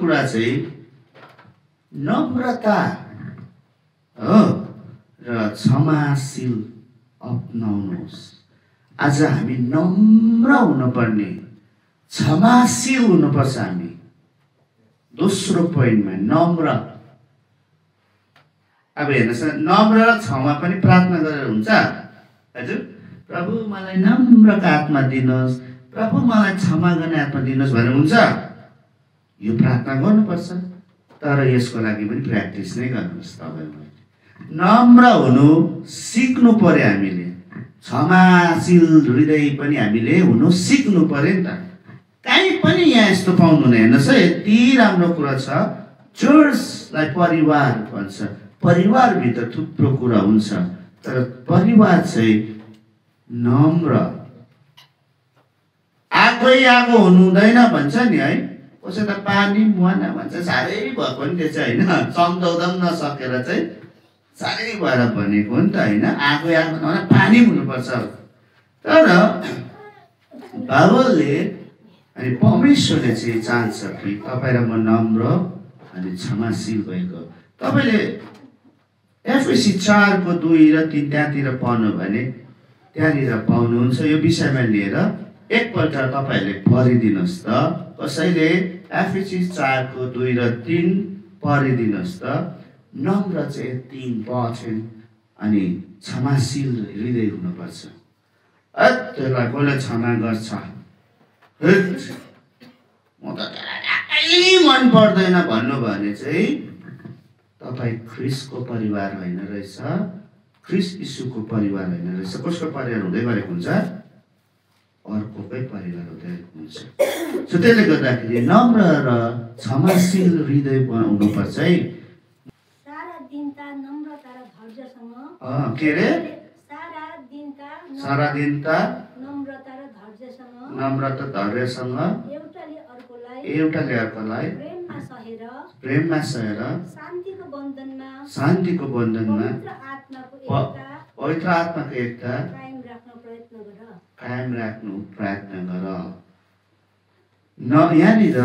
कुरा चाहिँ नम्रता हो र क्षमाशील अपनाउनुहोस्। आज हामी नम्र हुनुपर्ने, क्षमाशील हुनुपर्छ। हामी दोस्रो पोइन्टमा नम्र। अब हेर्नुहोस्, नम्र र क्षमा पनि प्रार्थना गरेर हुन्छ। हजुर, प्रभु मलाई नम्रका आत्मा दिनुहोस्, प्रभु मलाई क्षमा गर्ने आत्मा दिनुहोस् भनेर हुन्छ। यो प्रार्थना गर्नुपर्छ, तर यसको लागि पनि प्र्याक्टिस नै गर्नुहोस्। तपाईँ नम्र हुनु सिक्नु पर्यो। हामीले क्षमाशील हृदय पनि हामीले हुनु सिक्नु पर्यो नि त। कहीँ पनि यहाँ यस्तो पाउनु नै। हेर्नुहोस् है, यति राम्रो कुरा छ। चर्चलाई परिवार भन्छ। परिवारभित्र थुप्रो कुरा हुन्छ, तर परिवार चाहिँ नम्र आगो हुनु हुँदैन भन्छ नि है। कसै त पानी मुहान भन्छ, साह्रै भएको नि त्यो चाहिँ होइन, सम्झाउँदा पनि नसकेर चाहिँ साह्रै भएर भनेको हो नि त होइन। आगो नहुँदा पानी हुनुपर्छ। तर बाबुले अनि परमेश्वरले चाहिँ चाहन्छ कि तपाईँ र म नम्र अनि क्षमाशील भएको। तपाईँले एफएसी 4:2 र 3 त्यहाँतिर पढ्नु भने त्यहाँनिर पाउनुहुन्छ। यो विषयमा लिएर एकपल्ट तपाईँहरूले पढिदिनुहोस् त। कसैले एफएसी 4:2 र 3 पढिदिनुहोस् त। नम्र चाहिँ 3 पर्सेन्ट अनि क्षमाशील हृदय हुनुपर्छ। त्यसलाई कसले क्षमा गर्छ? म त त्यसलाई मन पर्दैन भन्नु भने चाहिँ तपाईँ ख्रिस्टको परिवार होइन रहेछ, ख्रिस्ट यीशुको परिवार होइन रहेछ। कसको परिवार हुँदै गरेको हुन्छ? अर्कोकै परिवार हुँदै हुन्छ। सो त्यसले गर्दाखेरि नम्र र क्षमाशील हृदय हुनुपर्छ है। के अरे? सारा दिनता नम्रता धैर्यसँग एउटाले अर्कोलाई प्रेममा सहेर शान्तिको बन्धनमा पवित्र आत्माको एकता कायम राख्नु प्रयत्न गर। यहाँनिर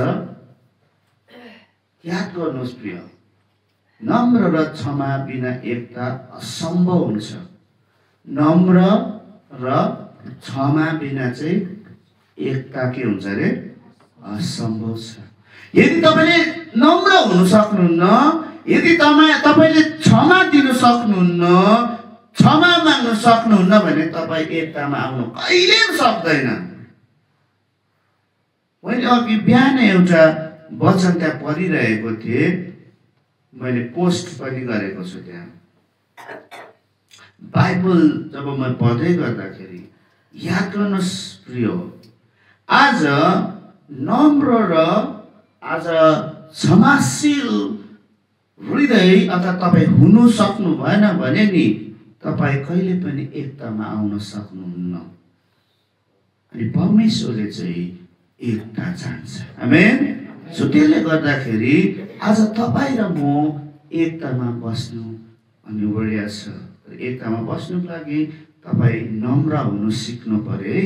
याद गर्नुहोस् प्रिय, नम्र र क्षमा बिना एकता असम्भव हुन्छ। नम्र र क्षमा बिना चाहिँ एकता के हुन्छ अरे? असम्भव छ। यदि तपाईँले नम्र हुन सक्नुहुन्न, यदि तपाईँले क्षमा दिन सक्नुहुन्न, क्षमा माग्न सक्नुहुन्न भने तपाईँ एकतामा आउनु कहिले पनि सक्दैन। मैले अघि बिहान एउटा वचन त्यहाँ पढिरहेको थिएँ, मैले पोस्ट पनि गरेको छु त्यहाँ। बाइबल जब म पढ्दै गर्दाखेरि याद गर्नुहोस् प्रिय, आज नम्र र आज क्षमाशील हृदय अथवा तपाईँ हुनु सक्नु भएन भने नि तपाईँ कहिले पनि एकतामा आउन सक्नुहुन्न। अनि परमेश्वरले चाहिँ एकता चाहन्छ। आमेन। सो त्यसले गर्दाखेरि आज तपाईँ र म एकतामा बस्नु अनिवार्य छ। एकतामा बस्नुको लागि तपाईँ नम्र हुनु सिक्नु पर्यो है।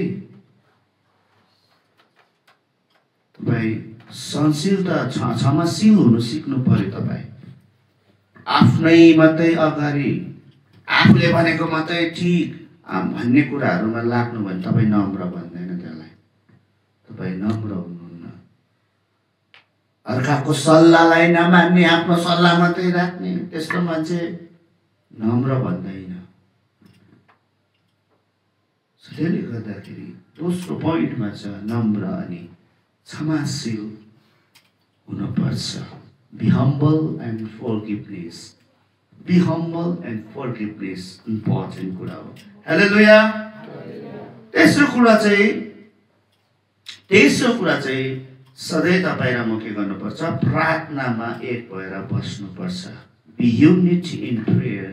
तपाईँ सहनशीलता क्षमाशील हुनु सिक्नु पर्यो। तपाईँ आफ्नै मात्रै अगाडि आफूले भनेको मात्रै ठिक भन्ने कुराहरूमा लाग्नु भने तपाईँ नम्र भन्दैन त्यसलाई। तपाईँ नम्र हुनुहुन्न। अर्काको सल्लाहलाई नमान्ने, आफ्नो सल्लाह मात्रै राख्ने, त्यस्तो मान्छे नम्र भन्दैन। त्यसले गर्दाखेरि दोस्रो पोइन्टमा छ नम्र अनि क्षमाशील हुनुपर्छ। Be humble and forgiveness. Be humble and forgiveness important कुरा हो। हालेलुया। तेस्रो कुरा चाहिँ सधैँ तपाईँ र म के गर्नुपर्छ? प्रार्थनामा एक भएर बस्नुपर्छ। Be unity in prayer.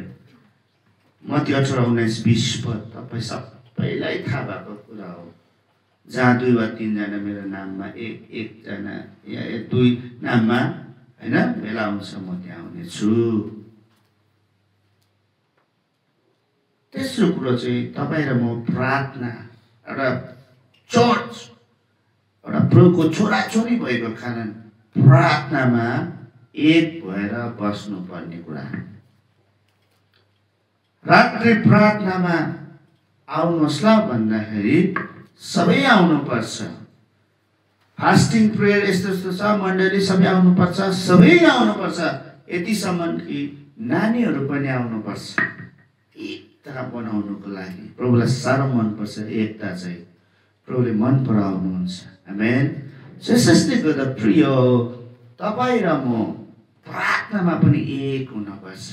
मत्ती 18:19-20 तपाईँ सबैलाई थाहा भएको कुरा हो। जहाँ 2 वा 3 जना मेरो नाममा एकजना या 2 नाममा होइन भेला हुन्छ, म त्यहाँ हुनेछु। तेस्रो कुरो चाहिँ तपाईँ र म प्रार्थना, एउटा चर्च, एउटा प्रभुको छोराछोरी भएको कारण प्रार्थनामा एक भएर बस्नुपर्ने कुरा। रात्रि प्रार्थनामा आउनुहोस् ल भन्दाखेरि सबै आउनुपर्छ। फास्टिङ प्रेयर यस्तो यस्तो छ मण्डली सबै आउनुपर्छ, सबै आउनुपर्छ। यतिसम्म कि नानीहरू पनि आउनुपर्छ एकता बनाउनुको लागि। प्रभुलाई साह्रो मनपर्छ एकता चाहिँ, प्रभुले मन पराउनुहुन्छ। आमेन। त्यसैले गर्दा प्रिय तपाईँ र म प्रार्थनामा पनि एक हुनुपर्छ।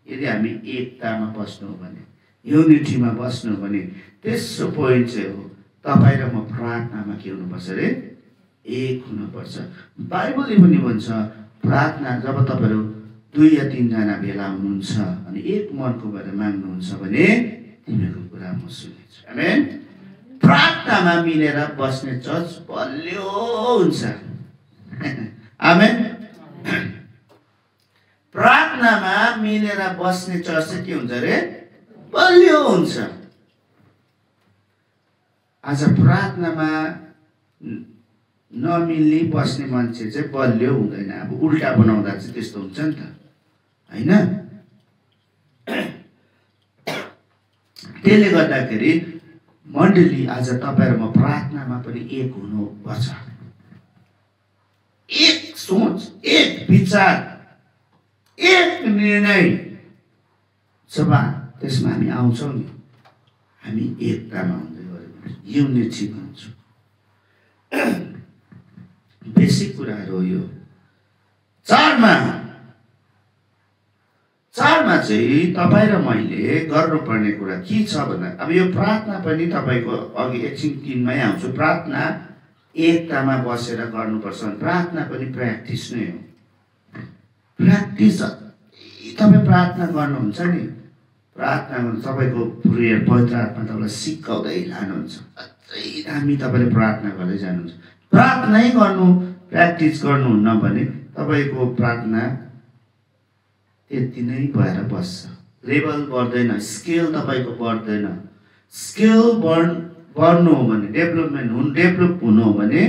यदि हामी एकतामा बस्नु हो भने, युनिटीमा बस्नु हो भने, तेस्रो पोइन्ट चाहिँ हो तपाईँ र म प्रार्थनामा के हुनुपर्छ अरे? एक हुनुपर्छ। बाइबलले पनि भन्छ प्रार्थना जब तपाईँहरू 2 या 3 जना भेला हुनुहुन्छ अनि एक मनको भएर माग्नुहुन्छ भने तिमीहरूको कुरा म सुन्नेछु। आमेन। प्रार्थनामा मिलेर बस्ने चर्च बलियो हुन्छ। आमेन। प्रार्थनामा मिलेर बस्ने चर्च चाहिँ के हुन्छ अरे? बलियो हुन्छ। आज प्रार्थनामा नमिल्ने बस्ने मान्छे चाहिँ बलियो हुँदैन। अब उल्टा बनाउँदा चाहिँ त्यस्तो हुन्छ नि त, होइन? त्यसले गर्दाखेरि मण्डली आज तपाईँ र म प्रार्थनामा पनि एक हुनुपर्छ। एक सोच, एक विचार, एक निर्णय जब त्यसमा हामी आउँछौँ नि, हामी एकतामा हुँदै गऱ्यौँ, युनिटी भन्छौँ। बेसिक कुराहरू हो यो। चारमा चाहिँ तपाईँ र मैले गर्नुपर्ने कुरा के छ भन्दा, अब यो प्रार्थना पनि तपाईँको अघि एकछिन 3मै आउँछु। प्रार्थना एकतामा बसेर गर्नुपर्छ। प्रार्थना पनि प्र्याक्टिस नै हो। प्र्याक्टिस तपाईँ प्रार्थना गर्नुहुन्छ नि, प्रार्थना गर्नु तपाईँको प्रेयर पवित्र आत्मा तपाईँलाई सिकाउँदै लानुहुन्छ। अझै दामी तपाईँले प्रार्थना गर्दै जानुहुन्छ। प्रार्थनै गर्नु प्र्याक्टिस गर्नुहुन्न भने तपाईँको प्रार्थना यति नै भएर बस्छ। लेभल बढ्दैन, स्केल तपाईँको बढ्दैन। स्केल बढ्नु हो भने, डेभलप हुनु हो भने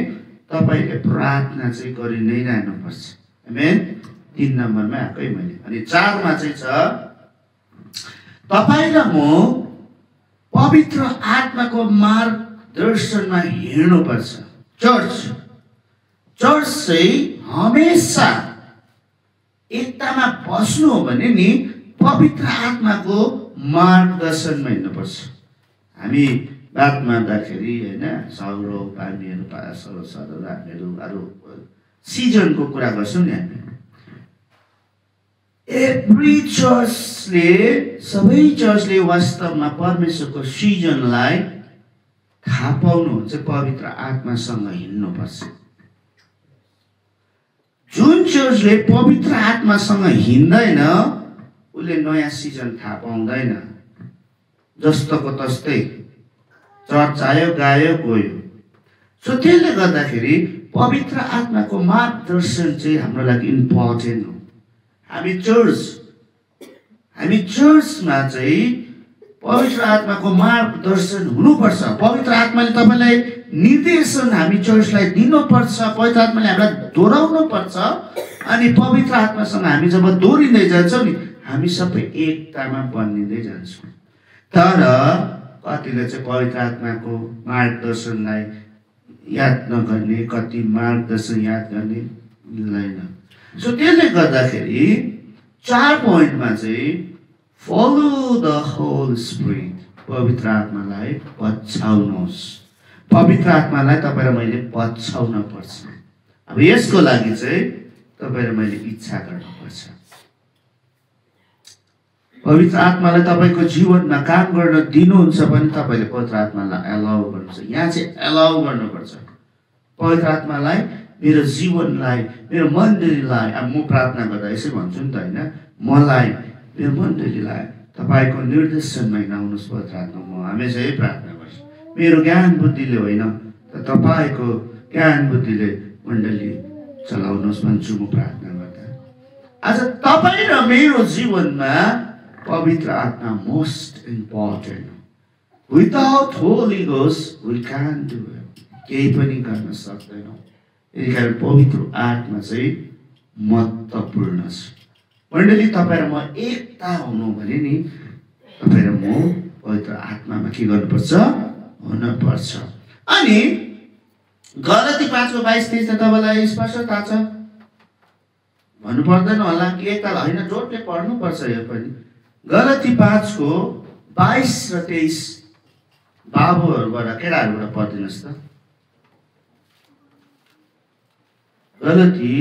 तपाईँले प्रार्थना चाहिँ गरि नै रहनुपर्छ। आमेन। 3 नम्बरमा आएकै मैले। अनि 4मा चाहिँ छ तपाईँ र म पवित्र आत्माको मार्गदर्शनमा हिँड्नुपर्छ। चर्च चाहिँ हमेशा एकतामा बस्नु हो भने नि पवित्र आत्माको मार्गदर्शनमा हिँड्नुपर्छ। हामी बात मार्दाखेरि होइन, सौरो पानीहरू हामीहरू अरू सिजनको कुरा गर्छौँ नि हामी। सबै चर्चले वास्तवमा परमेश्वरको सिजनलाई थाहा पाउनु चाहिँ पवित्र आत्मासँग हिँड्नुपर्छ। जुन चर्चले पवित्र आत्मासँग हिँड्दैन उसले नयाँ सिजन थाहा पाउँदैन। जस्तोको तस्तै चर्च आयो, गायो, गयो। सो त्यसले गर्दाखेरि पवित्र आत्माको मार्गदर्शन चाहिँ हाम्रो लागि इम्पोर्टेन्ट हो। हामी चर्चमा चाहिँ पवित्र आत्माको मार्गदर्शन हुनुपर्छ। पवित्र आत्माले तपाईँलाई निर्देशन हामी चर्चलाई दिनुपर्छ। पवित्र आत्माले हामीलाई दोहोऱ्याउनु पर्छ। अनि पवित्र आत्मासँग हामी जब दोहोरिँदै जान्छौँ नि, हामी सबै एकतामा बनिँदै जान्छौँ। तर कतिले चाहिँ पवित्र आत्माको मार्गदर्शनलाई याद नगर्ने, कति मार्गदर्शन याद गर्ने मिल्दैन। सो त्यसले गर्दाखेरि 4 पोइन्टमा चाहिँ फलो द होल स्पिरिट, पवित्र आत्मालाई पछ्याउनुहोस्। पवित्र आत्मालाई तपाईँ र मैले पछ्याउन पर्छ। अब यसको लागि चाहिँ तपाईँ र मैले इच्छा गर्नुपर्छ। पवित्र आत्मालाई तपाईँको जीवनमा काम गर्न दिनुहुन्छ भने तपाईँले पवित्र आत्मालाई एलाउ गर्नुपर्छ। यहाँ चाहिँ एलाउ गर्नुपर्छ। पवित्र आत्मालाई मेरो जीवनलाई, मेरो मण्डलीलाई, अब म प्रार्थना गर्दा यसै भन्छु नि त होइन, मलाई, मेरो मण्डलीलाई तपाईँको निर्देशनमा हिँडाउनुहोस् पवित्र आत्मा। म हमेसा यही प्रार्थना गर्छु। मेरो ज्ञान बुद्धिले होइन, तर तपाईँको ज्ञान बुद्धिले मण्डली चलाउनुहोस् भन्छु म प्रार्थना गर्दा। आज तपाईँ र मेरो जीवनमा पवित्र आत्मा most important. Without holy ghost we can do it. केही पनि गर्न सक्दैनौँ। यही कारण पवित्र आत्मा चाहिँ महत्त्वपूर्ण छ। मण्डली तपाईँ र म एकता हुनु भने नि तपाईँ र म पवित्र आत्मामा के गर्नुपर्छ? हुनुपर्छ। अनि गलाती 5:22-23 त तपाईँलाई स्पष्ट थाहा छ, भन्नु पर्दैन होला कि एकताल होइन, जोडले पढ्नुपर्छ यो पनि। गलाती 5:22 र 23 बाबुहरूबाट केटाहरूबाट पढिदिनुहोस् त। गलाती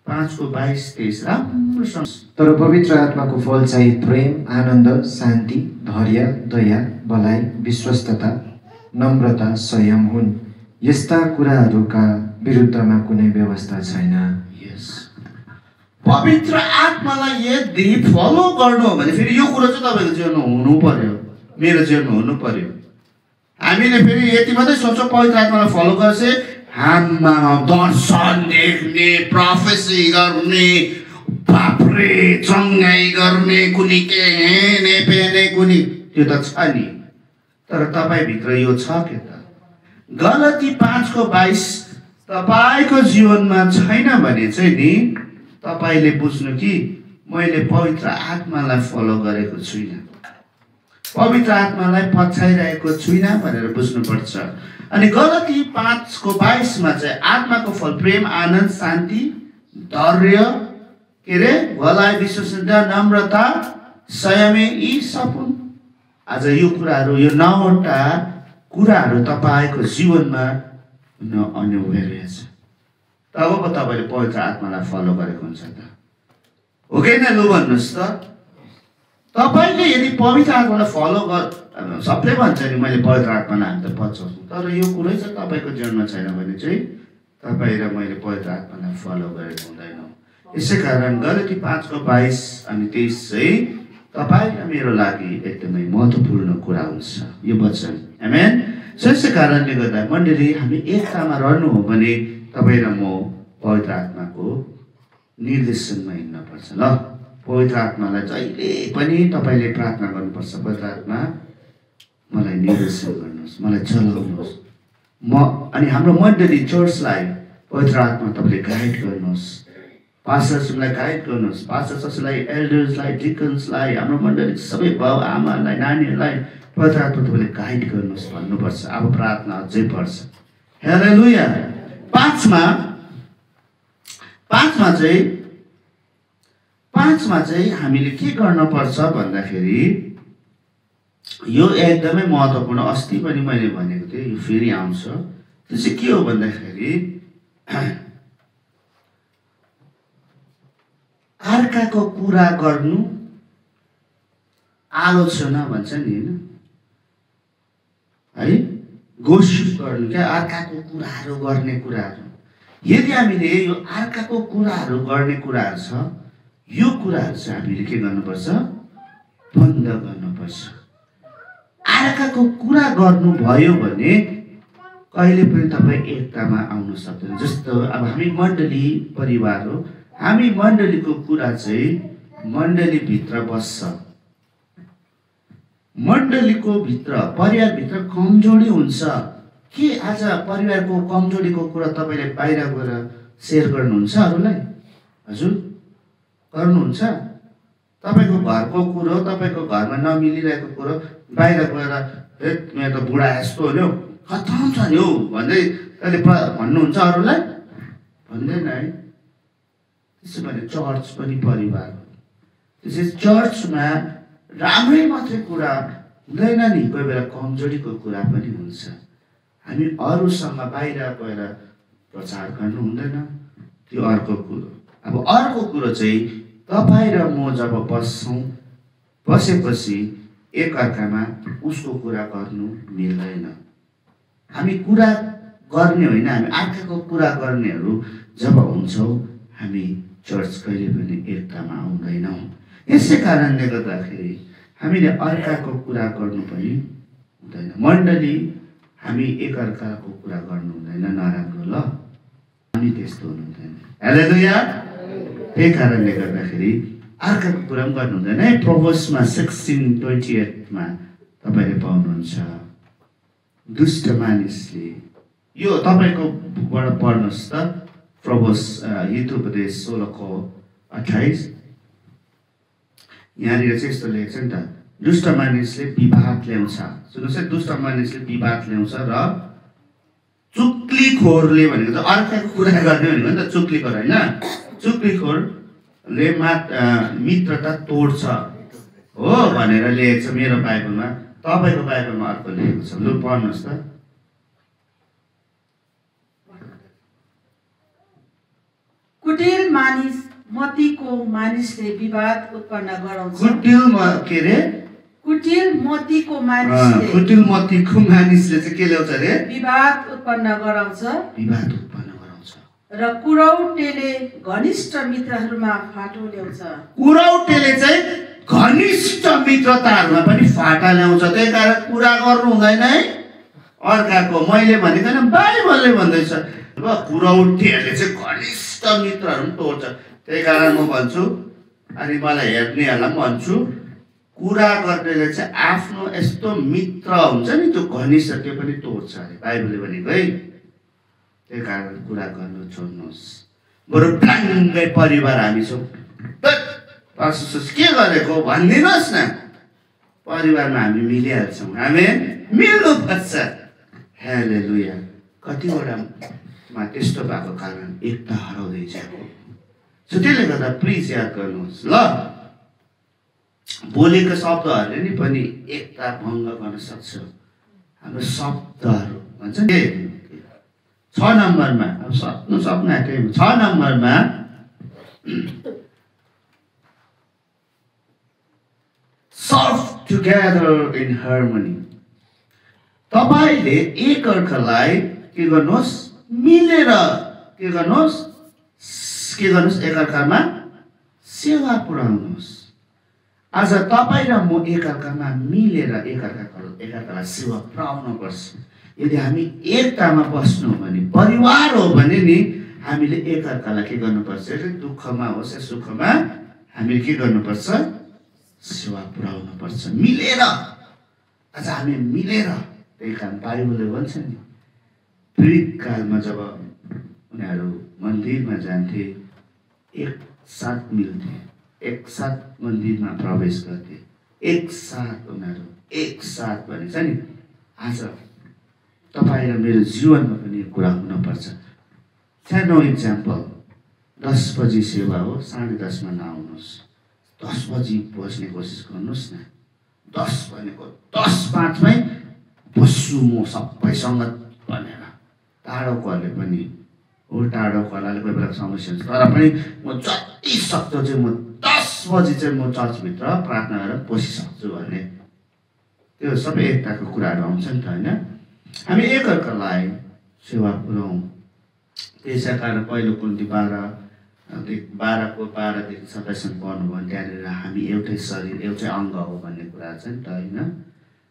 5:22-23 राम्रोसँग। तर पवित्र आत्माको फल चाहिँ प्रेम, आनन्द, शान्ति, धैर्य, दया, भलाइ, विश्वस्तता, नम्रता, संयम हुन्। यस्ता कुराहरूका विरुद्धमा कुनै व्यवस्था छैन। पवित्र आत्मालाई यदि फलो गर्नु हो भने फेरि यो कुरो चाहिँ तपाईँको जीवनमा हुनु पर्यो, मेरो जीवनमा हुनु पर्यो। हामीले फेरि यति मात्रै सोच्छौँ पवित्र आत्मालाई फलो गर्छ, हाममा दर्शन देख्ने, प्रोफेसी गर्ने, बाप्रे चङ्गाई गर्ने, कुनी के हेने पेने कुनी, त्यो त छ नि। तर तपाईँभित्र यो छ के त? गलाती 5:22 तपाईँको जीवनमा छैन भने चाहिँ नि तपाईँले बुझ्नु कि मैले पवित्र आत्मालाई फलो गरेको छुइनँ, पवित्र आत्मालाई पछाइरहेको छुइनँ भनेर बुझ्नुपर्छ। अनि गलाती 5:22 मा चाहिँ आत्माको फल प्रेम, आनन्द, शान्ति, धैर्य, के रे भलाइ, विश्वस्तता, नम्रता, संयम, यी सब हुन्। आज यो कुराहरू, यो 9वटा कुराहरू तपाईँको जीवनमा अनिवार्य छ। तब पो तपाईँले पवित्र आत्मालाई फलो गरेको हुन्छ त, हो कि न? लु भन्नुहोस् त। तपाईँले यदि पवित्र आत्मालाई फलो सबले भन्छ नि मैले पवित्र आत्मालाई हामी त पचाउँछु, तर यो कुरै चाहिँ तपाईँको जीवनमा छैन भने चाहिँ तपाईँ र मैले पवित्र आत्मालाई फलो गरेको हुँदैनौँ। यसै कारण गलाती 5:22 अनि 23 चाहिँ तपाईँ र मेरो लागि एकदमै महत्त्वपूर्ण कुरा हुन्छ यो वचन। आमेन। यसै कारणले गर्दा मण्डली हामी एकतामा रहनु हो भने तपाईँ र म पवित्र आत्माको निर्देशनमा हिँड्नुपर्छ। ल, पवित्र आत्मालाई जहिले पनि तपाईँले प्रार्थना गर्नुपर्छ, पवित्र आत्मा मलाई निर्देशन गर्नुहोस्, मलाई चलाउनुहोस्। अनि हाम्रो मण्डली चर्चलाई पवित्र आत्मा तपाईँले गाइड गर्नुहोस्, पास्टर्सलाई गाइड गर्नुहोस्, पास्टर्सलाई, एल्डर्सलाई, डिकन्सलाई, हाम्रो मण्डली सबै बाउ आमालाई, नानीहरूलाई पवित्र आत्मा तपाईँले गाइड गर्नुहोस् भन्नुपर्छ। अब प्रार्थना अझै पर्छ। हालेलुया। 5मा चाहिँ हामीले के गर्नुपर्छ भन्दाखेरि यो एकदमै महत्त्वपूर्ण, अस्ति पनि मैले भनेको थिएँ, यो फेरि आउँछ। त्यो चाहिँ के हो भन्दाखेरि अर्काको कुरा गर्नु, आलोचना भन्छ नि होइन है, गोसिप गर्नु, क्या अर्काको कुराहरू गर्ने कुराहरू। यदि हामीले यो अर्काको कुराहरू गर्ने कुराहरू छ, यो कुराहरू चाहिँ हामीले के गर्नुपर्छ? बन्द गर्नुपर्छ। अर्काको कुरा गर्नुभयो भने कहिले पनि तपाईँ एकतामा आउन सक्दैन। जस्तो अब हामी मण्डली परिवार हो, हामी मण्डलीको कुरा चाहिँ मण्डलीभित्र बस्छ। मण्डलीको भित्र, परिवारभित्र कमजोरी हुन्छ कि आज परिवारको कमजोरीको कुरा तपाईँले बाहिर गएर सेयर गर्नुहुन्छ अरूलाई? हजुर गर्नुहुन्छ? तपाईँको घरको कुरो, तपाईँको घरमा नमिलिरहेको कुरो बाहिर गएर मेरो त बुढा यस्तो हो नि हौ, खतम छ नि हौ भन्दै कहिले भन्नुहुन्छ अरूलाई? भन्दैन है। त्यसो भने चर्च पनि परिवार हो। त्यसै चर्चमा राम्रै मात्रै कुरा हुँदैन नि, कोही बेला कमजोरीको कुरा पनि हुन्छ। हामी अरूसँग बाहिर गएर प्रचार गर्नु हुँदैन, त्यो अर्को कुरो। अब अर्को कुरो चाहिँ तपाईँ र म जब बसेपछि एकअर्कामा उसको कुरा गर्नु मिल्दैन। हामी कुरा गर्ने होइन, हामी अर्काको कुरा गर्नेहरू जब हुन्छौँ हामी चर्च कहिले पनि एकतामा आउँदैनौँ। यसै कारणले गर्दाखेरि हामीले अर्काको कुरा गर्नु पनि हुँदैन। मण्डली हामी एकअर्काको कुरा गर्नु हुँदैन, नराम्रो। ल, हामी त्यस्तो हुनु हुँदैन। हालेलुया। त्यही कारणले गर्दाखेरि अर्काको कुरा पनि गर्नु हुँदैन है। प्रोभर्ब्समा 16:28 मा तपाईँले पाउनुहुन्छ, दुष्ट मानिसले यो तपाईँकोबाट पढ्नुहोस् त प्रभुस हितोपदेश 16:28। यहाँनिर चाहिँ यस्तो लेख्छ नि त, दुष्ट मानिसले विवाद ल्याउँछ। सुन्नुहोस् है, दुष्ट मानिसले विवाद ल्याउँछ र चुक्लीखोरले भनेको चाहिँ अर्काको कुरा गर्ने भनेको नि त चुक्लीखोर होइन। चुक्लीखोरले मित्रता तोड्छ हो भनेर लेखेको छ मेरो बाइबलमा। तपाईँको बाइबलमा अर्को लेखेको छ, लु पढ्नुहोस् त। कुटिल मानिस मतीको मानिसले विवाद उत्पन्न गराउँछ। कुटिल मतीको मानिसले चाहिँ के ल्याउँछ अरे? विवाद उत्पन्न गराउँछ। र कुरौटेले घनिष्ठ मित्रहरूमा फाटो ल्याउँछ। कुरौटेले चाहिँ घनिष्ठ मित्रताहरूमा पनि फाटा ल्याउँछ। त्यही कारण कुरा गर्नु हुँदैन है अर्काको। मैले भनेको नि बाइबलले भन्दैछ कुरौटेहरूले चाहिँ घनिष्ठ मित्रहरू पनि तोड्छ। त्यही कारण म भन्छु, अनि मलाई हेर्नेहरूलाई पनि भन्छु, कुरा गर्नेले चाहिँ आफ्नो यस्तो मित्र हुन्छ नि त्यो घनिष्ठ त्यो पनि तोड्छ अरे बाइबलले भनेको है। त्यही कारण कुरा गर्नु छोड्नुहोस्। बरु प्लाङ्गै परिवार हामी छौँ, के गरेको भनिदिनुहोस् न। परिवारमा हामी मिलिहाल्छौँ, हामी मिल्नुपर्छ। हालेलुया। कतिवटामा त्यस्तो भएको कारण एकता हराउँदै जाएको। सो त्यसले गर्दा प्लिज याद गर्नुहोस् ल, बोलेको शब्दहरूले नि पनि एकता भङ्ग गर्न सक्छ। हाम्रो शब्दहरू भन्छ नि 6 नम्बरमा, अब सक्नु आँटेको 6 नम्बरमा सर्भ टुगेदर इन हार्मनी। तपाईँले एकअर्कालाई के गर्नुहोस्, मिलेर के गर्नुहोस् एकअर्कामा सेवा पुर्याउनुहोस्। आज तपाईँ र म एकअर्कामा मिलेर एकअर्कालाई सेवा पुर्याउनु पर्छ। यदि हामी एकतामा बस्नु हो भने, परिवार हो भने नि हामीले एकअर्कालाई के गर्नुपर्छ, दुःखमा होस् या सुखमा हामीले के गर्नुपर्छ, सेवा पुर्याउनु पर्छ मिलेर। आज हामी मिलेर, त्यही कारण बाइबलले भन्छ नि प्रेतकालमा जब उनीहरू मन्दिरमा जान्थे एक साथ मिल्थे, एक साथ मन्दिरमा प्रवेश गर्थे, एक साथ उनीहरू एक साथ भनेछ नि। आज तपाईँ र मेरो जीवनमा पनि कुरा हुनुपर्छ। सानो इक्जाम्पल, 10 बजी सेवा हो, 10:30 नआउनुहोस्, 10 बजी बस्ने कोसिस गर्नुहोस् न। 10 भनेको 10:05 बस्छु म सबैसँग भनेर। टाढोकोहरूले पनि हो, टाढोकोलाई कोही बेला समस्या हुन्छ, तर पनि म जति सक्दो चाहिँ म 10 बजी चाहिँ म चर्चभित्र प्रार्थना गरेर पसिसक्छु भन्ने त्यो सबै एकताको कुराहरू आउँछ नि त होइन। हामी एकअर्कालाई सेवा पुर्याउँ। त्यसै कारण पहिलो कुन्ती 12:12देखि 27 पढ्नु भने त्यहाँनिर हामी एउटै शरीर एउटै अङ्ग हो भन्ने कुरा छ नि त होइन।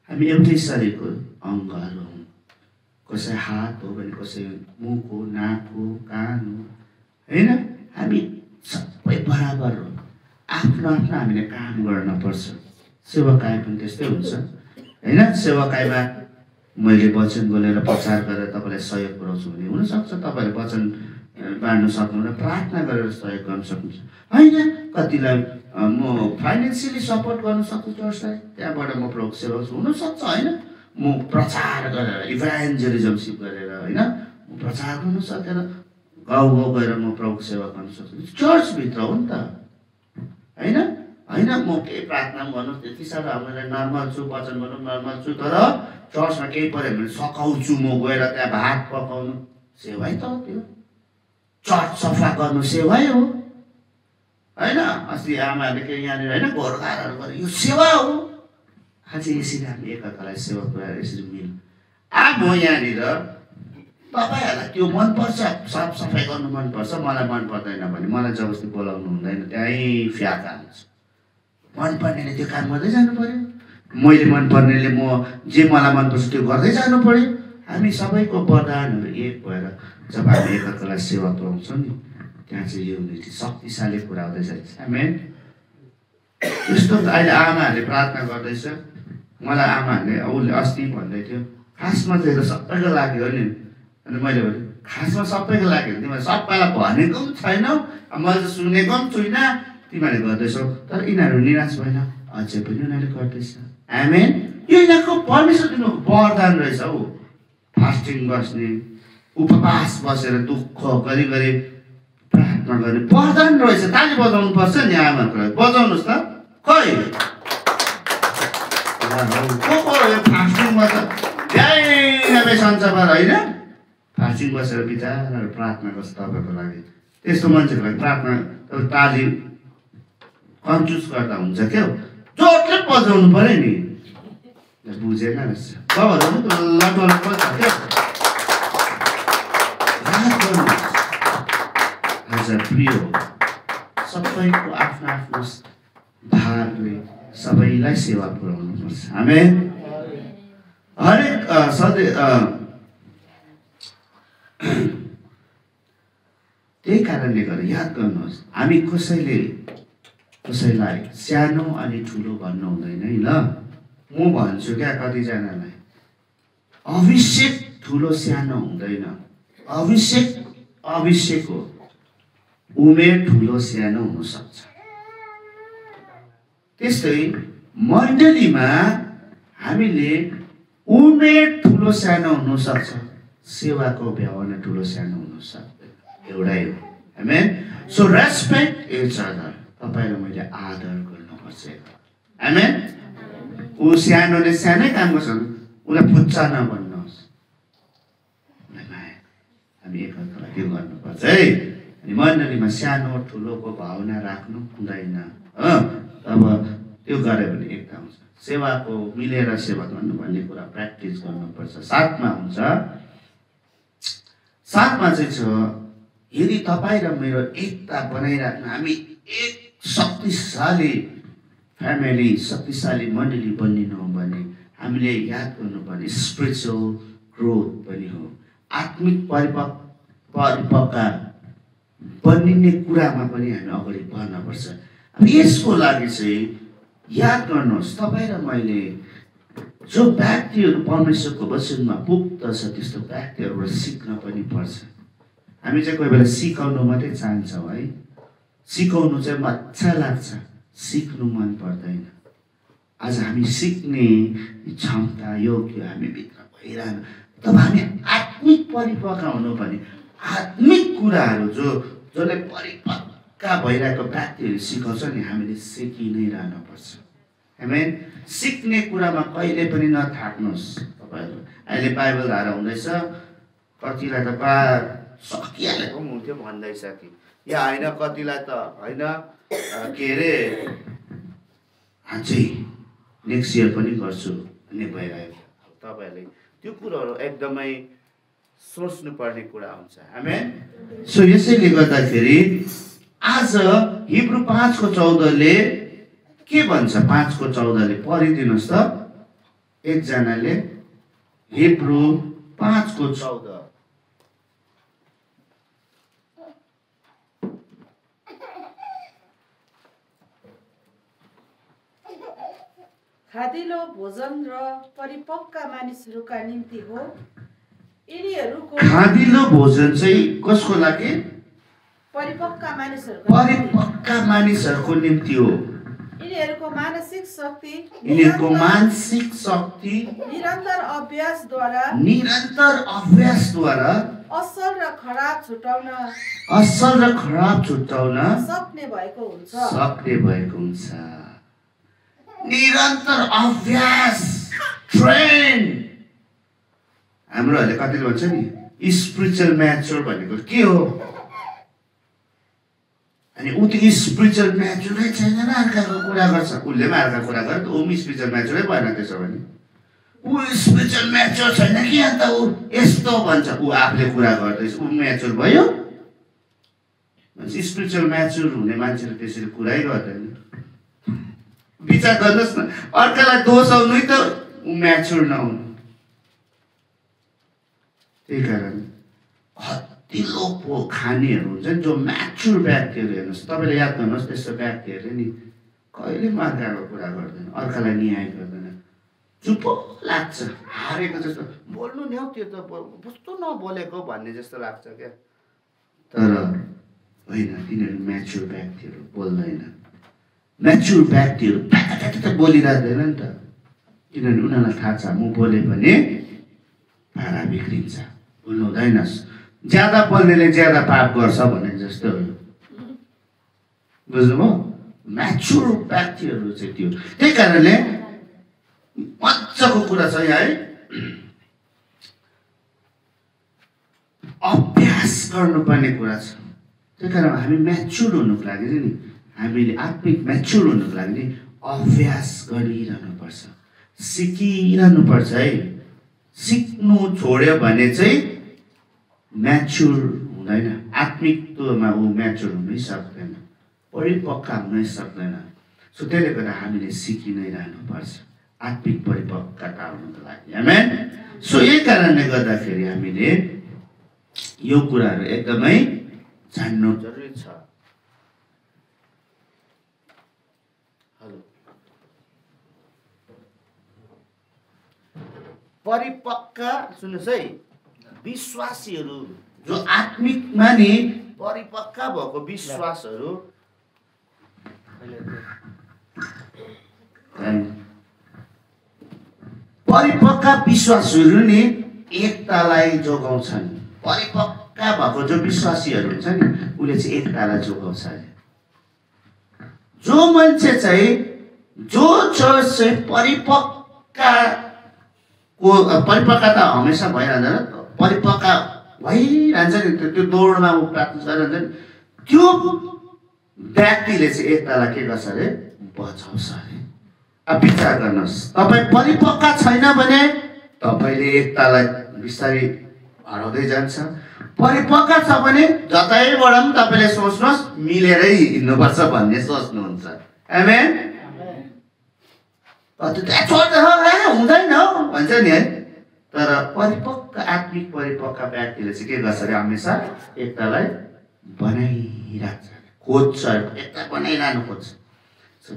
हामी एउटै शरीरको अङ्गहरू हौँ। कसै हात हो भने कसै मुख हो, नाक हो, कान हो होइन। हामी सबै बराबर हो। आफ्नो आफ्नो हामीले काम गर्नुपर्छ। सेवाकाई पनि त्यस्तै हुन्छ होइन। सेवाकाईमा मैले वचन बोलेर प्रचार गरेर तपाईँलाई सहयोग पुऱ्याउँछु भने हुनसक्छ तपाईँले वचन बाँड्नु सक्नुहुन्न, प्रार्थना गरेर सहयोग गर्न सक्नुहुन्छ होइन। कतिलाई म फाइनेन्सियली सपोर्ट गर्न सक्छु चर्चलाई, त्यहाँबाट म प्रभुको सेवा हुनसक्छ होइन। म प्रचार गरेर इभान्जलिजमसिप गरेर होइन म प्रचार गर्नु सकेर गाउँ गाउँ गएर म प्रभुको सेवा गर्न सक्छु। चर्चभित्र हो नि त होइन। म केही प्रार्थना गर्नु त्यति साह्रो हामीलाई नर्मल छु, वचन गर्नु नर्मल छु, तर चर्चमा केही पऱ्यो भने सघाउँछु म गएर त्यहाँ भात पकाउनु सेवै त हो। त्यो चर्च सफा गर्नु सेवै हो होइन। अस्ति आमाहरूले के यहाँनिर होइन घोरघारहरू गर्यो, यो सेवा हो। आज यसरी हामी एकअर्कालाई सेवा पुऱ्याएर यसरी मिल। म यहाँनिर तपाईँहरूलाई त्यो मनपर्छ, साफसफाइ गर्नु मनपर्छ, मलाई मन पर्दैन भने मलाई जबरजस्ती बोलाउनु हुँदैन, त्यहीँ फ्याका हुन्छ। मनपर्नेले त्यो काम गर्दै जानु पऱ्यो, मैले मनपर्नेले म जे मलाई मनपर्छ त्यो गर्दै जानु पऱ्यो। हामी सबैको वरदानहरू एक भएर जब हामी एकअर्कालाई सेवा पुऱ्याउँछौँ नि, त्यहाँ चाहिँ युनिटी शक्तिशाली कुरा हुँदै जान्छ। आमेन। त्यस्तो अहिले आमाहरूले प्रार्थना गर्दैछ। मलाई आमाहरूले उसले अस्ति भन्दै थियो, खासमा चाहिँ सबैको लागि हो नि अनि मैले भने खासमा सबैको लागि तिमीले सबैलाई भनेको पनि छैनौ, मैले त सुनेको पनि छुइनँ, तिमीले गर्दैछौ। तर यिनीहरू निराश भएन, अझै पनि उनीहरूले गर्दैछ। आमेन। यो यिनीहरूको परमेश्वर दिनुको वरदान रहेछ हौ। फास्टिङ बस्ने, उपवास बसेर दुःख गरी गरी प्रार्थना गर्ने वरदान रहेछ। ताली बजाउनु पर्छ नि आमाको लागि, बजाउनुहोस् त। खै को यो फास्टिङ बसेर जय सन्चबार होइन, फास्टिङ बसेर बिचाराहरू प्रार्थना गर्छ तपाईँको लागि। त्यस्तो मान्छेको लागि प्रार्थना ताली कन्फ्युज गर्दा हुन्छ क्या, जोडले बजाउनु पऱ्यो नि। बुझेन रहेछ लटवाउनु पर्छ क्या। आज प्रिय सबैको आफ्नो आफ्नो भागले सबैलाई सेवा पुर्याउनु पर्छ। आमेन। हरेक सधैँ त्यही कारणले गर्दा याद गर्नुहोस्, हामी कसैलाई सानो अनि ठुलो भन्नु हुँदैन है ल। म भन्छु क्या कतिजनालाई, अभिषेक ठुलो सानो हुँदैन, अभिषेक हो। उमेर ठुलो सानो हुनसक्छ। त्यस्तै मण्डलीमा हामीले उमेर ठुलो सानो हुनसक्छ, सेवाको भावना ठुलो सानो हुन सक्दैन, एउटै हो। Amen. So respect each other. तपाईँ र मैले आदर गर्नुपर्छ। आमेन। ऊ सानोले सानै काम गर्छ, उसलाई फुच्चा नभन्नुहोस्, उसलाई माया। हामी एकअर्कालाई त्यो गर्नुपर्छ है। अनि मण्डलीमा सानो ठुलोको भावना राख्नु हुँदैन। अब त्यो गऱ्यो भने एकता हुन्छ। सेवाको मिलेर सेवा गर्नु भन्ने कुरा प्र्याक्टिस गर्नुपर्छ। साथमा हुन्छ, साथमा चाहिँ छ, यदि तपाईँ र मेरो एकता बनाइराख्नु, हामी एक शक्तिशाली फ्यामिली, शक्तिशाली मण्डली बनिनु हो भने हामीले याद गर्नुपर्ने स्पिरिचुअल ग्रोथ पनि हो। आत्मिक परिपक्वता बनिने कुरामा पनि हामी अगाडि बढ्नुपर्छ। अब यसको लागि चाहिँ याद गर्नुहोस्, तपाईँ र मैले जो व्यक्तिहरू परमेश्वरको वचनमा पुग्द छ त्यस्तो व्यक्तिहरूबाट सिक्न पनि पर्छ। हामी चाहिँ कोही बेला सिकाउनु मात्रै चाहन्छौँ है, सिकाउनु चाहिँ मजा लाग्छ, सिक्नु मन पर्दैन। आज हामी सिक्ने क्षमता योग्य हामी भित्र भइरहनु, तब हामी आत्मिक परिपक्व हुनु भने आत्मिक कुराहरू जसले परिपक्व भइरहेको व्यक्तिहरू सिकाउँछ नि, हामीले सिकि नै रहनुपर्छ। आमेन। सिक्ने कुरामा कहिले पनि नथाक्नुहोस्। तपाईँहरू अहिले बाइबल धारा हुँदैछ, कतिलाई त सकिहालेको पनि हुन्थ्यो भन्दैछ कि या होइन, कतिलाई त होइन के अरे अझै नेक्स्ट इयर पनि गर्छु भन्ने भइरहेको। तपाईँहरूले त्यो कुरोहरू एकदमै सोच्नुपर्ने कुरा हुन्छ। आमेन। सो यसैले गर्दाखेरि आज हिब्रू 5:14 के भन्छ? 5:14 पढिदिनुहोस् त एकजनाले। हिब्रू 5:14। खादिलो भोजन र परिपक्व मानिसहरूका निम्ति हो। यिनीहरूको खादिलो भोजन चाहिँ कसको लागि? परिपक्व मानिसहरूको निम्ति हो। यिनीहरूको मानसिक शक्ति निरन्तर अभ्यासद्वारा असल र खराब छुटाउन सक्ने भएको हुन्छ। निरन्तर अभ्यास, ट्रेन। हाम्रोहरूले कतिले भन्छ नि स्पिरिचुअल म्याच्योर भनेको के हो? अनि ऊ त्यो स्पिरिचुअल म्याच्योरै छैन, अर्काको कुरा गर्छ। उसले पनि अर्काको कुरा गर्छ, ऊ पनि स्पिरिचुअल म्याच्योरै भएन। त्यसो भने ऊ स्पिरिचुअल म्याच्योर छैन कि अन्त ऊ यस्तो भन्छ, ऊ आफूले कुरा गर्दैछ, ऊ म्याच्योर भयो? स्पिरिचुअल म्याच्योर हुने मान्छेले त्यसरी कुरै गर्दैन। विचार गर्नुहोस् न, अर्कालाई दोष आउनु त ऊ म्याच्योर नहुनु। त्यही कारण कति लोक खानेहरू हुन्छन् जो म्याच्योर व्यक्तिहरू। हेर्नुहोस्, तपाईँले याद गर्नुहोस्, त्यस्तो व्यक्तिहरूले नि कहिले पनि अर्काको कुरा गर्दैन, अर्कालाई न्याय गर्दैन। चुप लाग्छ, हारेको जस्तो बोल्नु नि हौ त्यो त कस्तो नबोलेको भन्ने जस्तो लाग्छ क्या। तर होइन, तिनीहरू म्याच्योर व्यक्तिहरू बोल्दैन। म्याच्योर व्यक्तिहरू प्याट बोलिरहँदैन नि त, किनभने उनीहरूलाई थाहा छ म बोले भने भाडा बिग्रिन्छ। बोल्नु हुँदैनस्, ज्यादा बोल्नेले ज्यादा पाप गर्छ भने जस्तो हो। बुझ्नुभयो? म्याच्योर व्यक्तिहरू चाहिँ त्यो। त्यही कारणले मजाको कुरा छ है, अभ्यास गर्नुपर्ने कुरा छ। त्यही कारण हामी म्याच्योर हुनुको लागि नि, हामीले आत्मिक म्याच्योर हुनुको लागि नि अभ्यास गरिरहनुपर्छ, सिकिरहनुपर्छ है। सिक्नु छोड्यो भने चाहिँ म्याच्योर हुँदैन, आत्मिकत्वमा ऊ म्याच्योर हुनै सक्दैन, परिपक्व हुनै सक्दैन। सो त्यसले गर्दा हामीले सिकि नै रहनुपर्छ आत्मिक परिपक्वता हुनुको लागि। आमेन। सो यही कारणले गर्दाखेरि हामीले यो कुराहरू एकदमै जान्नु जरुरी छ। हेलो, परिपक्व सुन्नुहोस् है, विश्वासीहरू जो आत्मिकमा नि परिपक्व भएको विश्वासहरू परिपक्व विश्वासहरू नि एकतालाई जोगाउँछन्। परिपक्व भएको जो विश्वासीहरू हुन्छ नि उसले चाहिँ एकतालाई जोगाउँछ। जो मान्छे चाहिँ जो चर्च चाहिँ परिपक्वता हमेसा भइरहँदैन, परिपक्व भइरहन्छ नि, त्यो दौडमा ऊ प्र्याक्टिस गरिरहन्छ नि, त्यो व्यक्तिले चाहिँ एकतालाई के गर्छ अरे, बचाउँछ अरे। अब विचार गर्नुहोस्, तपाईँ परिपक्व छैन भने तपाईँले एकतालाई बिस्तारै हराउँदै जान्छ। परिपक्व छ भने जतैबाट पनि तपाईँले सोच्नुहोस् मिलेरै हिँड्नुपर्छ भन्ने सोच्नुहुन्छ। आमेन। हुँदैन भन्छ नि है। तर परिपक्व आत्मिक परिपक्व व्यक्तिले चाहिँ के गर्छ अरे, हमेसा एकतालाई बनाइराख्छ, खोज्छ, एकता बनाइरहनु खोज्छ।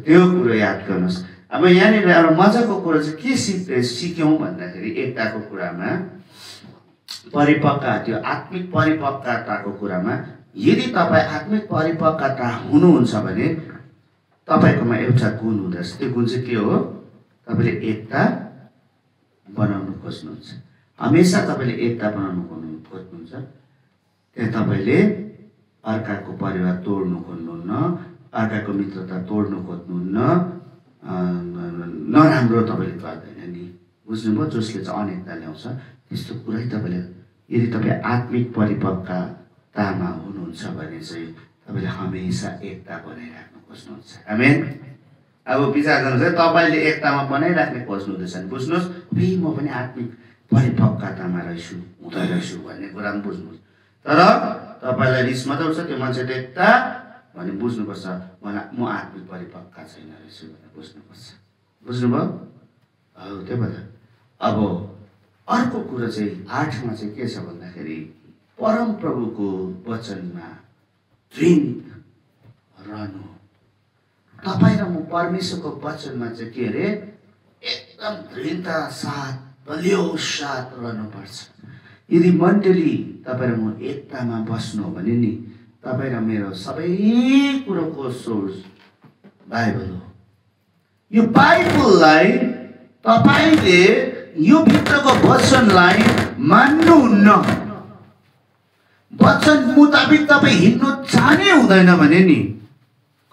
त्यो कुरो याद गर्नुहोस्। अब यहाँनिर एउटा मजाको कुरो चाहिँ के सिक्यौँ भन्दाखेरि एकताको कुरामा, परिपक्व त्यो आत्मिक परिपक्वताको कुरामा, यदि तपाईँ आत्मिक परिपक्वता हुनुहुन्छ भने तपाईँकोमा एउटा गुण हुँदछ। त्यो गुण चाहिँ के हो? तपाईँले एकता बनाउनु खोज्नुहुन्छ। हमेसा तपाईँले एकता बनाउनु खोज्नुहुन्छ। त्यहाँ तपाईँले अर्काको परिवार तोड्नु खोज्नुहुन्न, अर्काको मित्रता तोड्नु खोज्नुहुन्न, नराम्रो तपाईँले गर्दैन नि। बुझ्नुभयो? जसले चाहिँ अनेकता ल्याउँछ त्यस्तो कुरै तपाईँले, यदि तपाईँ आत्मिक परिपक्वतामा हुनुहुन्छ भने चाहिँ तपाईँले हमेसा एकता बनाइराख्नु खोज्नुहुन्छ। आमेन। अब विचार गर्नुहोस् है, तपाईँले एकतामा बनाइराख्ने खोज्नुहुँदैछ भने बुझ्नुहोस्, म पनि आत्मिक परिपक्वतामा रहेछु, हुँदै रहेछु भन्ने कुरा पनि बुझ्नुहोस्। तर तपाईँलाई रिस मात्रै उठ्छ त्यो मान्छेले एकता भने बुझ्नुपर्छ, म आत्मिक परिपक्व छैन रहेछु भनेर बुझ्नुपर्छ। बुझ्नुभयो? हो, त्यही भएर अब अर्को कुरा चाहिँ 8मा चाहिँ के छ भन्दाखेरि, परम प्रभुको वचनमा दृढ रहनु। तपाईँ र म परमेश्वरको वचनमा चाहिँ के अरे, एकदम दृढता साथ, बलियो साथ रहनुपर्छ। यदि मण्डली तपाईँ र म एकतामा बस्नु हो भने नि, तपाईँ र मेरो सबै कुरोको सोर्स बाइबल हो। यो बाइबललाई तपाईँले यो भित्रको वचनलाई मान्नुहुन्न, वचन मुताबिक तपाईँ हिँड्नु चाहनै हुँदैन भने नि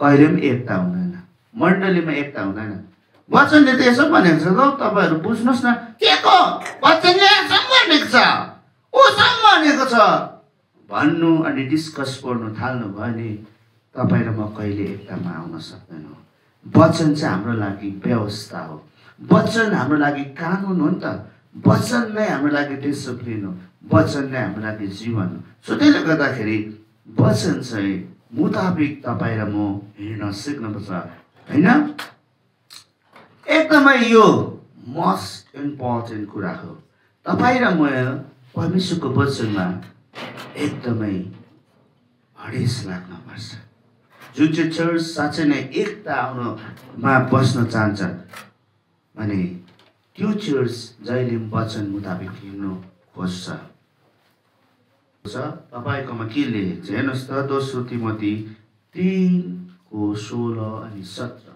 कहिले पनि एकता हुँदैन, मण्डलीमा एकता हुँदैन। वचनले त यसो भनेको छ त, तपाईँहरू बुझ्नुहोस् न, के को वचनले यसो भनेको छ, उसो भनेको छ भन्नु अनि डिस्कस गर्नु थाल्नु भयो भने तपाईँ र म कहिले एकतामा आउन सक्दैनौँ। वचन चाहिँ हाम्रो लागि व्यवस्था हो, वचन हाम्रो लागि कानुन हो नि त, वचन नै हाम्रो लागि डिसिप्लिन हो, वचन नै हाम्रो लागि जीवन हो। सो त्यसले गर्दाखेरि वचन चाहिँ मुताबिक तपाईँ र म हिँड्न सिक्नुपर्छ, होइन? एकदमै यो मोस्ट इम्पोर्टेन्ट कुरा हो। तपाईँ र म परमेश्वरको वचनमा एकदमै हरेस लाग्नुपर्छ। जुन चाहिँ चर्च साँच्चै नै एकता आउनुमा बस्न चाहन्छ भने त्यो चर्च जहिले वचन मुताबिक हिँड्नु खोज्छ। तपाईँकोमा के लेखेको छ हेर्नुहोस् त, दोस्रो तिमोथी 3:16 अनि 17।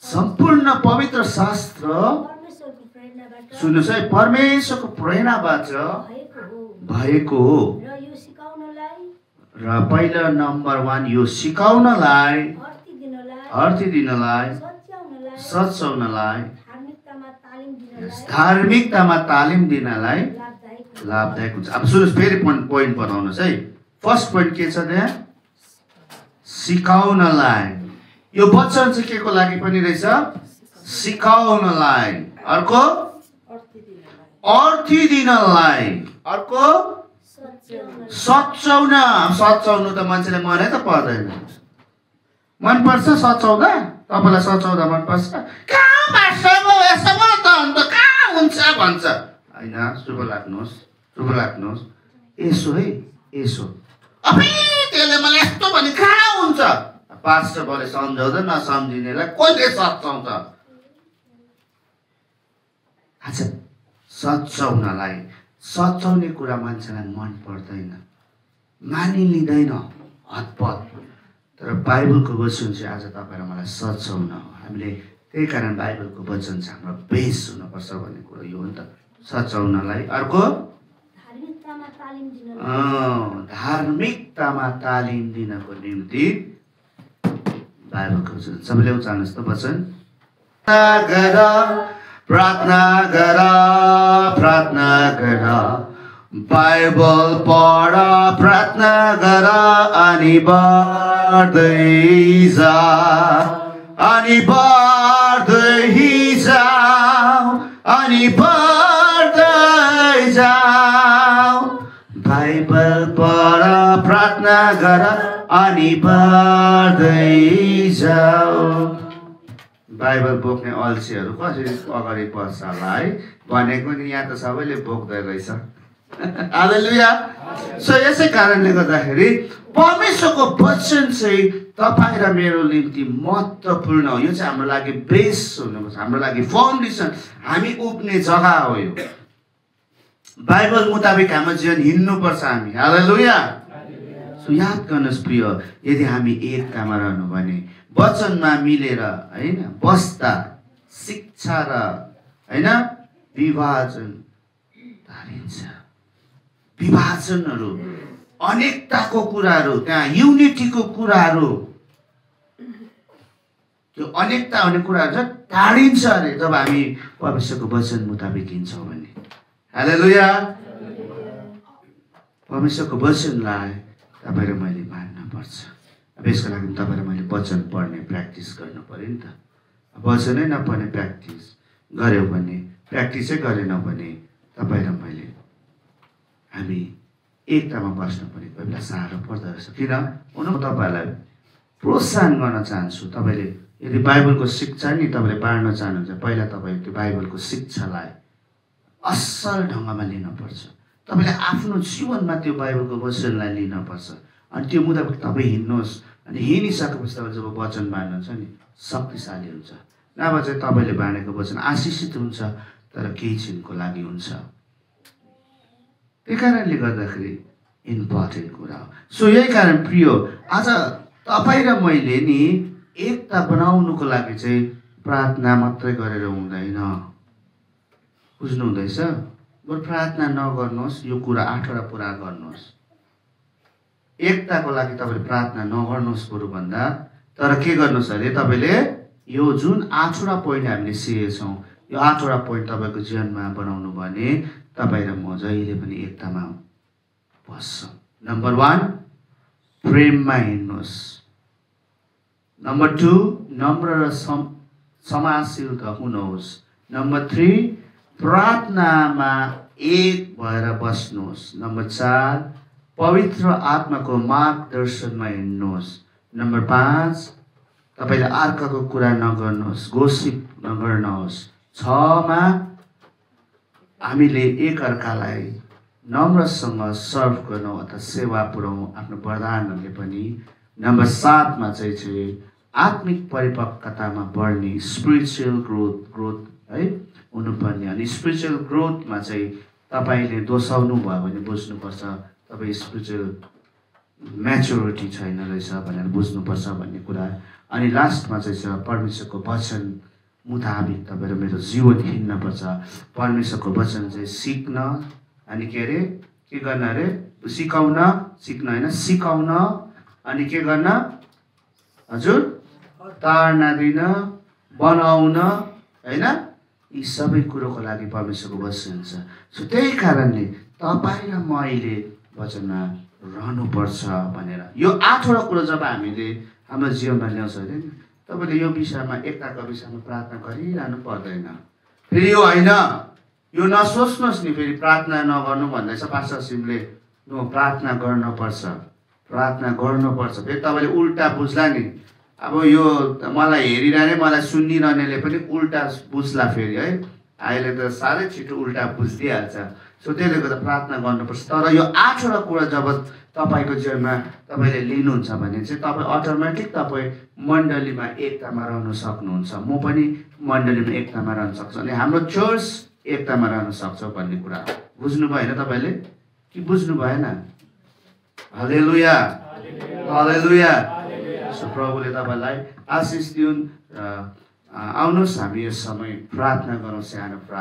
सम्पूर्ण पवित्र शास्त्र सुन्नुहोस् है, परमेश्वरको प्रेरणाबाट भएको हो। र पहिला नम्बर 1 यो सिकाउनलाई, अर्थी दिनलाई, सच्याउनलाई, धार्मिकतामा तालिम दिनलाई लाभदायक हुन्छ। अब सुन्नुहोस्, फेरि पोइन्ट बनाउनुहोस् है। फर्स्ट पोइन्ट के छ त्यहाँ? सिकाउनलाई। यो वचन चाहिँ के को लागि पनि रहेछ? सिकाउनलाई। अर्को अर्थी दिनलाई। अर्को सच्याउन। सच्याउनु त मान्छेले मनै त पर्दैन। मन पर्छ सच्याउँदा? तपाईँलाई सच्याउँदा मन पर्छ? कहाँ पर्छ यसो त अन्त कहाँ हुन्छ भन्छ होइन। चुप लाग्नुहोस्, चुप लाग्नुहोस्। यसो है, यसो अबे त्यसले मलाई यस्तो भने कहाँ हुन्छ? पास्टरले सम्झाउँदा नसम्झिनेलाई कसले सच्याउँछ? अच्छा, सच्याउनलाई। सच्याउने कुरा मान्छेलाई मन पर्दैन, मानिलिँदैन हतपत। तर बाइबलको वचन चाहिँ आज तपाईँ र मलाई सच्याउन हो। हामीले त्यही कारण बाइबलको वचन चाहिँ हाम्रो बेस हुनुपर्छ भन्ने कुरो यो हो नि त, सच्याउनलाई। अर्को धार्मिकतामा तालिम दिनको निम्ति बाइबलको वचन। सबैले उचाल्नुहोस् त वचन। प्रार्थना गर, प्रार्थना गर, बाइबल पढ, प्रार्थना गर, अनि बढ्दै जा, अनि बढ्दै जाऊ, अनि बढ्दै जाऊ। बाइबल पढ, प्रार्थना गर, अनि बढ्दै जाऊ। बाइबल बोक्ने अल्छीहरू कसरी अगाडि बढ्छ होला है भनेको नि, यहाँ त सबैले बोक्दै रहेछ। हालेलुया। सो यसै कारणले गर्दाखेरि परमेश्वरको वचन चाहिँ तपाईँ र मेरो निम्ति महत्त्वपूर्ण हो। यो चाहिँ हाम्रो लागि बेस हुनुपर्छ, हाम्रो लागि फाउन्डेसन, हामी उब्ने जग्गा हो यो। बाइबल मुताबिक हाम्रो जीवन हिँड्नुपर्छ हामी। हालेलुया। सो याद गर्नुहोस् प्रिय, यदि हामी एकतामा रहनु भने, वचनमा मिलेर होइन बस्दा, शिक्षा र होइन विभाजन टाढिन्छ। विभाजनहरू, अनेकताको कुराहरू, त्यहाँ युनिटीको कुराहरू, त्यो अनेकता हुने कुराहरू चाहिँ टाढिन्छ अरे जब हामी परमेश्वरको वचन मुताबिक हिँड्छौँ भने। हालेलुया। परमेश्वरको वचनलाई तपाईँ र मैले मान्न पर्छ। अब यसको लागि तपाईँ र मैले वचन पढ्ने प्र्याक्टिस गर्नु पऱ्यो नि त। वचनै नपढ्ने प्र्याक्टिस गऱ्यौँ भने, प्र्याक्टिसै गरेनौँ भने तपाईँ र मैले हामी एकतामा बस्नु पनि कोही बेला साह्रो पर्दो रहेछ। किन हुनु, तपाईँहरूलाई प्रोत्साहन गर्न चाहन्छु। तपाईँले यदि बाइबलको शिक्षा नि तपाईँले बाँड्न चाहनुहुन्छ, पहिला तपाईँ त्यो बाइबलको शिक्षालाई असल ढङ्गमा लिनुपर्छ। तपाईँले आफ्नो जीवनमा त्यो बाइबलको वचनलाई लिनुपर्छ। अनि त्यो मुताबिक तपाईँ हिँड्नुहोस्। अनि हिँडिसकेपछि तपाईँ जब वचन बाँड्नुहुन्छ नि, शक्तिशाली हुन्छ। नभए चाहिँ तपाईँले बाँडेको वचन आशिषित हुन्छ तर केही छिनको लागि हुन्छ। त्यही कारणले गर्दाखेरि इम्पोर्टेन्ट कुरा हो। सो यही कारण प्रिय, आज तपाईँ र मैले नि एकता बनाउनुको लागि चाहिँ प्रार्थना मात्रै गरेर हुँदैन। बुझ्नु हुँदैछ? बरु प्रार्थना नगर्नुहोस्, यो कुरा 8वटा पुरा गर्नुहोस्। एकताको लागि तपाईँले प्रार्थना नगर्नुहोस् बरु भन्दा, तर के गर्नुहोस् अरे तपाईँले यो जुन 8वटा पोइन्ट हामीले सिकेछौँ, यो 8वटा पोइन्ट तपाईँको जीवनमा बनाउनु भने तपाईँ र म जहिले पनि एकतामा बस्छौँ। नम्बर 1 प्रेममा हिँड्नुहोस्। नम्बर 2 नम्र र समाजशील हुनुहोस्। नम्बर 3 प्रार्थनामा एक भएर बस्नुहोस्। नम्बर 4 पवित्र आत्माको मार्गदर्शनमा हिँड्नुहोस्। नम्बर 5 तपाईँले अर्काको कुरा नगर्नुहोस्, गोसिप नगर्नुहोस्। 6 मा हामीले एकअर्कालाई नम्रसँग सर्भ गर्नु अथवा सेवा पुर्याउँ आफ्नो प्रधानहरूले पनि। नम्बर 7 मा चाहिँ आत्मिक परिपक्वतामा बढ्ने स्पिरिचुअल ग्रोथ है हुनुपर्ने। अनि स्पिरिचुअल ग्रोथमा चाहिँ तपाईँले दोसाउनु भयो भने बुझ्नुपर्छ तपाईँ स्पिरिचुअल म्याच्योरिटी छैन रहेछ भनेर बुझ्नुपर्छ भन्ने कुरा। अनि लास्टमा चाहिँ छ परमेश्वरको वचन मुताबिक तपाईँ र मेरो जीवन हिँड्नुपर्छ। परमेश्वरको वचन चाहिँ सिक्न अनि के अरे के गर्न अरे सिक्न होइन सिकाउन अनि के गर्न हजुर ताड्ना दिन बनाउन होइन यी सबै कुरोको लागि परमेश्वरको वचन छ। सो त्यही कारणले तपाईँ र म अहिले वचनमा रहनुपर्छ भनेर यो 8वटा कुरो जब हामीले हाम्रो जीवनमा ल्याउँछ भने तपाईँले यो विषयमा एकताको विषयमा प्रार्थना गरिरहनु पर्दैन। फेरि यो होइन यो नसोच्नुहोस् नि फेरि प्रार्थना नगर्नु भन्दैछ पास्टर सिमले। प्रार्थना गर्नुपर्छ फेरि तपाईँले उल्टा बुझ्ला नि। अब यो मलाई हेरिरहने मलाई सुनिरहनेले पनि उल्टा बुझ्ला फेरि है। अहिले त साह्रै छिटो उल्टा बुझिदिइहाल्छ। सो त्यसले गर्दा प्रार्थना गर्नुपर्छ। तर यो 8वटा कुरा जब तपाईँको जीवनमा तपाईँले लिनुहुन्छ भने चाहिँ तपाईँ अटोमेटिक तपाईँ मण्डलीमा एकतामा रहन सक्नुहुन्छ। म पनि मण्डलीमा एकतामा रहन सक्छु अनि हाम्रो चर्च एकतामा रहन सक्छ भन्ने कुरा बुझ्नु भएन तपाईँले कि बुझ्नु भएन? हालेलुया हालेलुया। सो प्रभुले तपाईँलाई आशिष दिउन्। आउनुहोस् हामी यस समय प्रार्थना गरौँ सानो